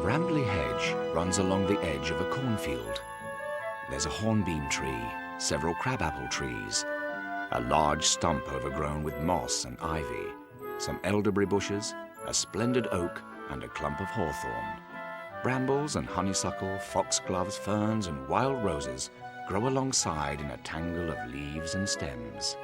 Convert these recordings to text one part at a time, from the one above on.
Brambly Hedge runs along the edge of a cornfield. There's a hornbeam tree, several crabapple trees, a large stump overgrown with moss and ivy, some elderberry bushes, a splendid oak, and a clump of hawthorn. Brambles and honeysuckle, foxgloves, ferns, and wild roses grow alongside in a tangle of leaves and stems.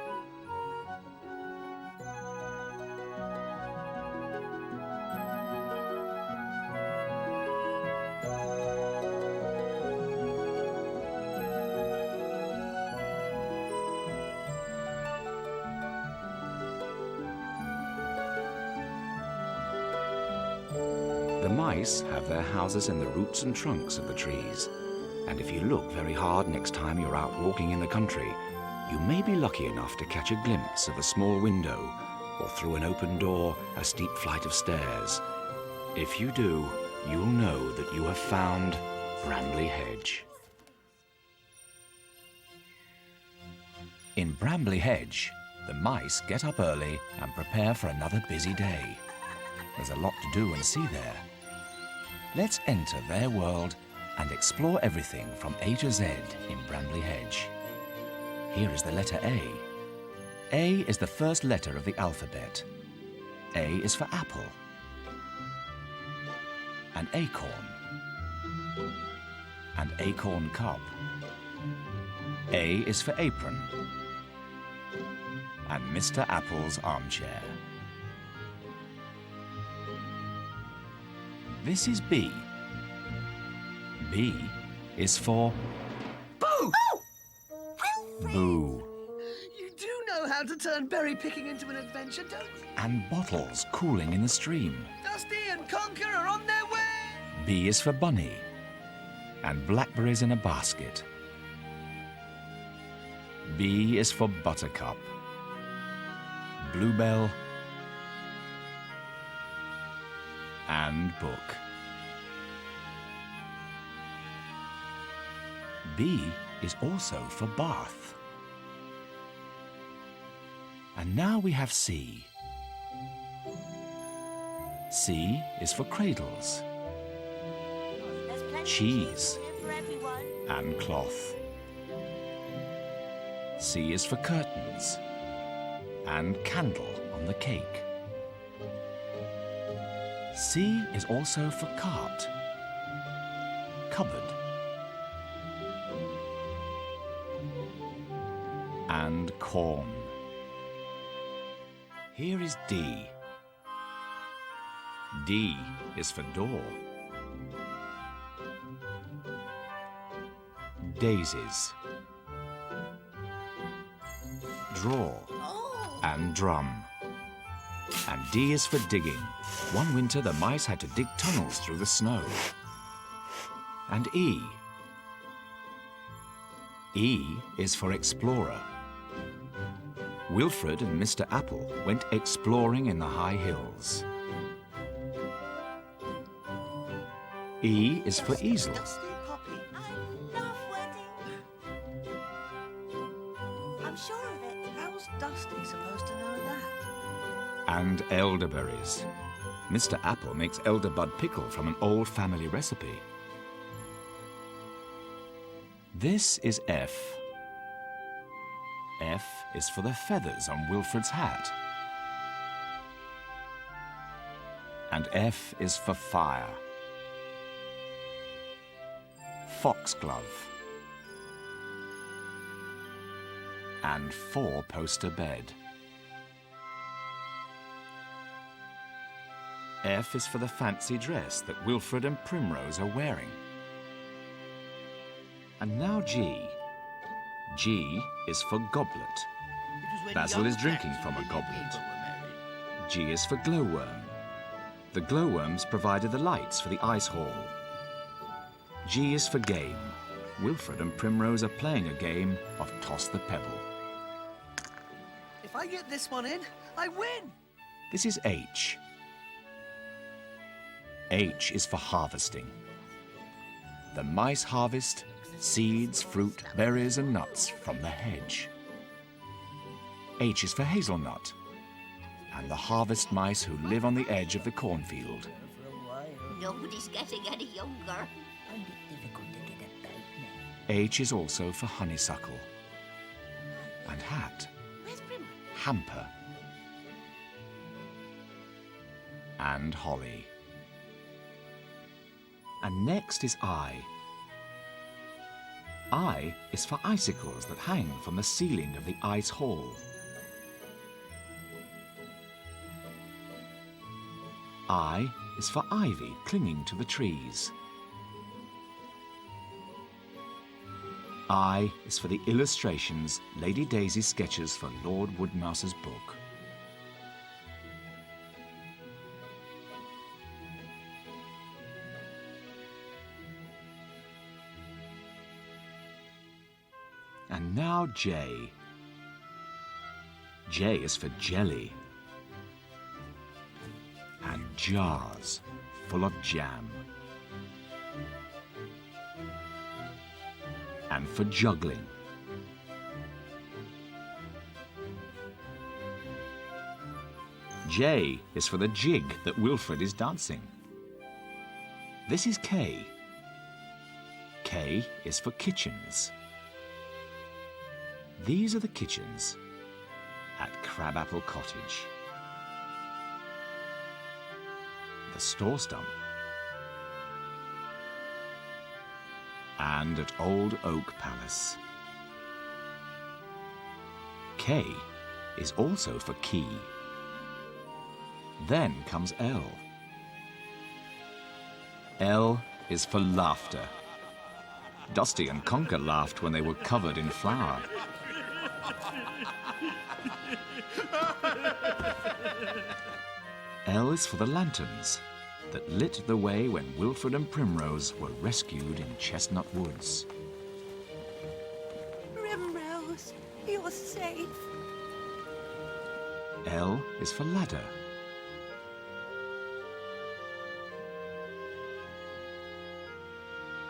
The mice have their houses in the roots and trunks of the trees, and if you look very hard next time you're out walking in the country, you may be lucky enough to catch a glimpse of a small window, or through an open door, a steep flight of stairs. If you do, you'll know that you have found Brambly Hedge. In Brambly Hedge, the mice get up early and prepare for another busy day. There's a lot to do and see there. Let's enter their world and explore everything from A to Z in Brambly Hedge. Here is the letter A. A is the first letter of the alphabet. A is for apple. An acorn. An acorn cup. A is for apron. And Mr. Apple's armchair. This is B. B is for Boo! Oh! boo. You do know how to turn berry picking into an adventure, don't you? And bottles cooling in the stream. Dusty and Conker are on their way! B is for bunny. And blackberries in a basket. B is for buttercup. Bluebell and book. B is also for bath. And now we have C. C is for cradles, cheese, and cloth. C is for curtains and candle on the cake. C is also for cart, cupboard, and corn. Here is D. D is for door. Daisies, drawer, and drum. And D is for digging. One winter, the mice had to dig tunnels through the snow. And E. E is for explorer. Wilfred and Mr. Apple went exploring in the high hills. E is for easel. Dusty Poppy. I love wedding. I'm sure of it. How's Dusty supposed to know that? And elderberries. Mr. Apple makes elderbud pickle from an old family recipe. This is F. F is for the feathers on Wilfred's hat. And F is for fire. Foxglove. And four-poster bed. F is for the fancy dress that Wilfred and Primrose are wearing. And now G. G is for goblet. Basil is drinking from a goblet. G is for glowworm. The glowworms provided the lights for the ice hall. G is for game. Wilfred and Primrose are playing a game of Toss the Pebble. If I get this one in, I win! This is H. H is for harvesting. The mice harvest seeds, fruit, berries, and nuts from the hedge. H is for hazelnut. and the harvest mice who live on the edge of the cornfield. Nobody's getting any younger. Find it difficult to get about now. H is also for honeysuckle. And hat, Where's Primrose? hamper. And holly. And next is I. I is for icicles that hang from the ceiling of the ice hall. I is for ivy clinging to the trees. I is for the illustrations Lady Daisy sketches for Lord Woodmouse's book. And now J. J is for jelly. And jars full of jam. And for juggling. J is for the jig that Wilfred is dancing. This is K. K is for kitchens. These are the kitchens at Crabapple Cottage. The store stump. And at Old Oak Palace. K is also for key. Then comes L. L is for laughter. Dusty and Conker laughed when they were covered in flour. L is for the lanterns that lit the way when Wilfred and Primrose were rescued in Chestnut Woods. Primrose, you're safe. L is for ladder.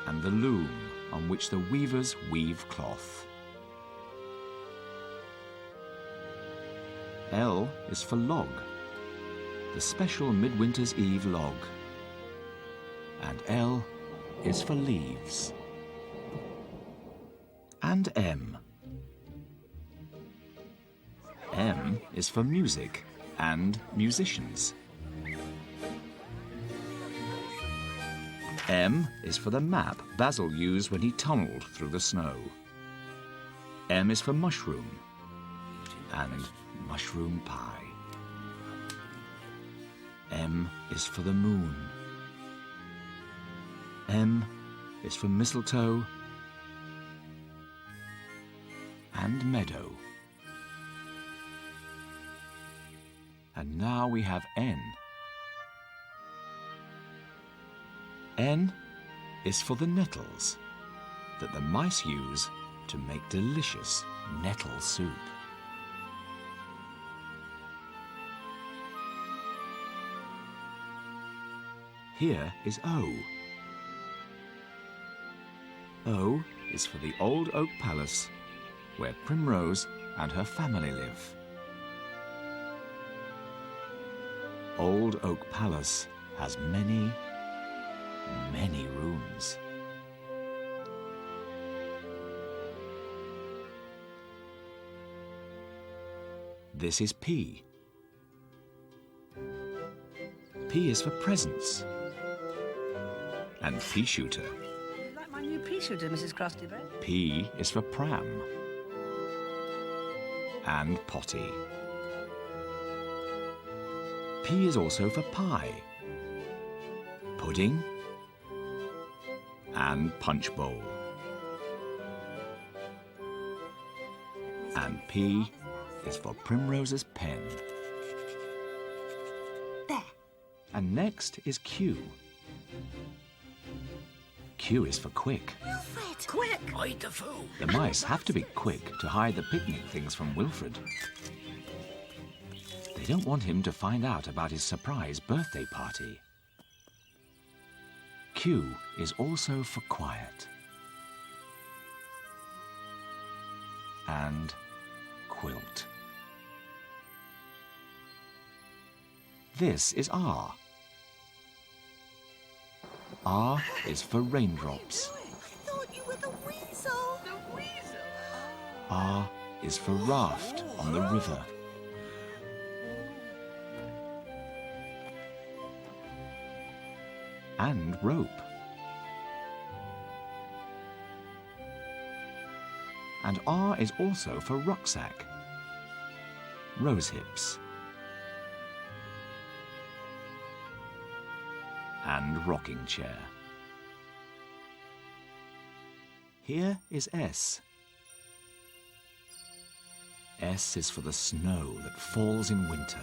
And the loom on which the weavers weave cloth. L is for log, the special Midwinter's Eve log. And L is for leaves. And M. M is for music and musicians. M is for the map Basil used when he tunneled through the snow. M is for mushroom and mushroom pie. M is for the moon. M is for mistletoe and meadow. And now we have N. N is for the nettles that the mice use to make delicious nettle soup. Here is O. O is for the Old Oak Palace, where Primrose and her family live. Old Oak Palace has many, many rooms. This is P. P is for presents. And pea shooter. You like my new pea shooter, Mrs. Crostybread? P is for pram. And potty. P is also for pie, pudding, and punch bowl. And P is for Primrose's pen. There. And next is Q. Q is for quick. Wilfred! Quick! Hide the food. The mice have to be quick to hide the picnic things from Wilfred. They don't want him to find out about his surprise birthday party. Q is also for quiet. And quilt. This is R. R is for raindrops. I thought you were the weasel. The weasel. R is for raft on the river. And rope. And R is also for rucksack, rose hips, and rocking chair. Here is S. S is for the snow that falls in winter.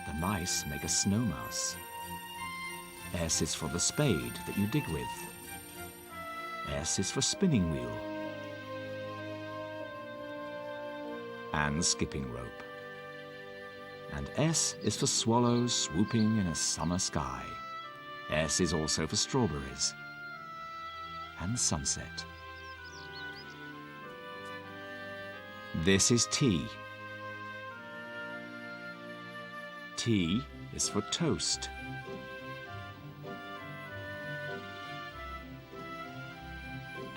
The mice make a snow mouse. S is for the spade that you dig with. S is for spinning wheel. And skipping rope. And S is for swallows swooping in a summer sky. S is also for strawberries and sunset. This is T. T is for toast.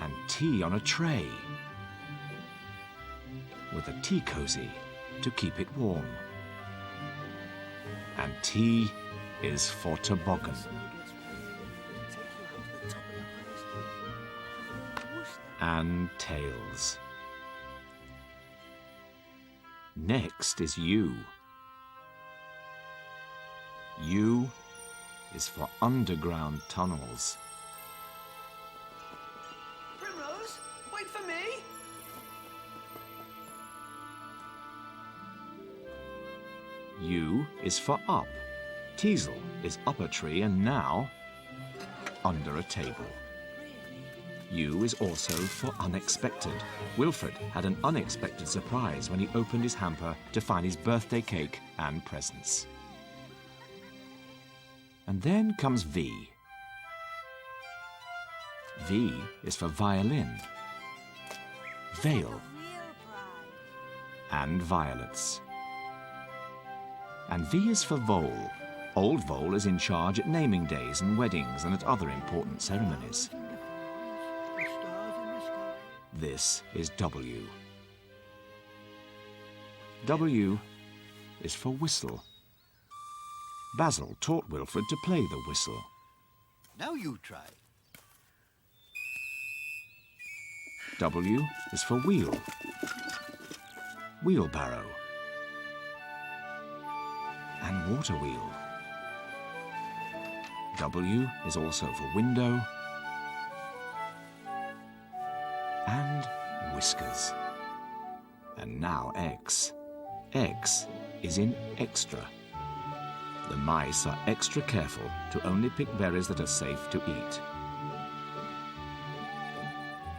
And tea on a tray, with a tea cozy to keep it warm. And T is for toboggan. And tails. Next is U. U is for underground tunnels. Primrose, wait for me. U is for up. Teasel is up a tree and now under a table. U is also for unexpected. Wilfred had an unexpected surprise when he opened his hamper to find his birthday cake and presents. And then comes V. V is for violin, veil, and violets. And V is for vole. Old Vole is in charge at naming days and weddings and at other important ceremonies. This is W. W is for whistle. Basil taught Wilfred to play the whistle. Now you try. W is for wheel. Wheelbarrow. And water wheel. W is also for window. And whiskers. And now X. X is in extra. The mice are extra careful to only pick berries that are safe to eat.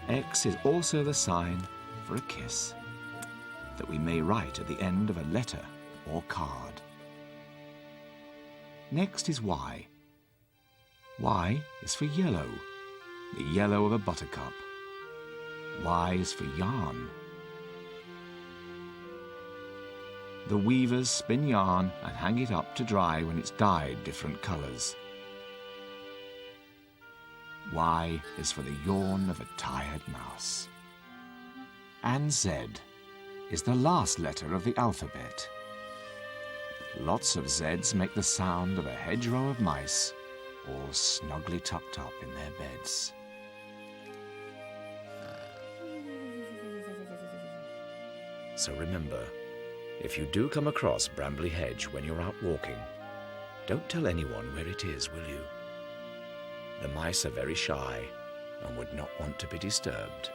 X is also the sign for a kiss that we may write at the end of a letter or card. Next is Y. Y is for yellow, the yellow of a buttercup. Y is for yarn. The weavers spin yarn and hang it up to dry when it's dyed different colours. Y is for the yawn of a tired mouse. And Z is the last letter of the alphabet. Lots of Zs make the sound of a hedgerow of mice, all snugly tucked up in their beds. So remember, if you do come across Brambly Hedge when you're out walking, don't tell anyone where it is, will you? The mice are very shy and would not want to be disturbed.